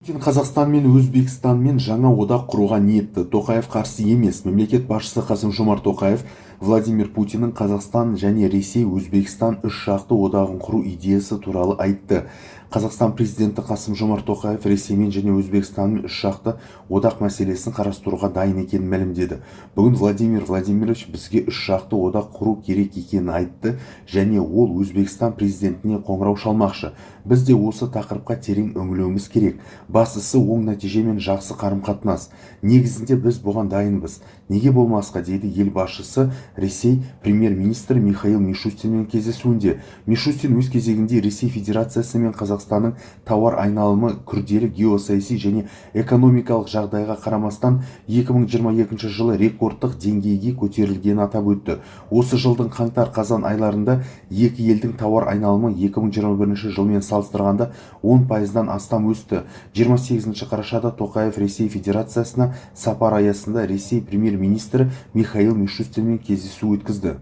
Путин Қазақстан мен Өзбекстанмен жаңа одақ құруға ниетті. Тоқаев қарсы емес. Мемлекет басшысы Қасым-Жомарт Тоқаев Владимир Путиннің Қазақстан және Ресей, Өзбекстан үш жақты одағын құру идеясы туралы айтты. Қазақстан президенті Қасым-Жомарт Тоқаев Ресеймен және Өзбекстанмен үш жақты одақ мәселесін қарастыруға дайын екенін мәлімдеді. Бүгін Владимир Владимирович бізге үш жақты одақ құру керек екенін айтты және ол Өзбекстан президентіне қоңырау шалмақшы. Біз де осы тақырыпқа терең үңілуіміз керек. Бастысы оң нәтиже мен жақсы қарым-қатынас. Негізінде біз бұған дайынбыз. Неге болмасқа, дейді ел басшысы Ресей премьер-министрі Михаил Мишустинмен кездесуінде. Мишустин өз кезегінде Ресей Федерациясы мен Қазақстанның тауар айналымы күрделі геосаяси және экономикалық жағдайға қарамастан 2022 жылы рекордтық деңгейге көтерілгенін атап өтті. Осы жылдың қаңтар-қазан айларында екі елдің тауар айналымы 2021 жылмен салыстырғанда 10%-дан астам өсті. 28 қарашада Тоқаев Ресей Федерациясына сапар аясында Ресей премьер-министрі Михаил Мишустинмен кездесу өткізді.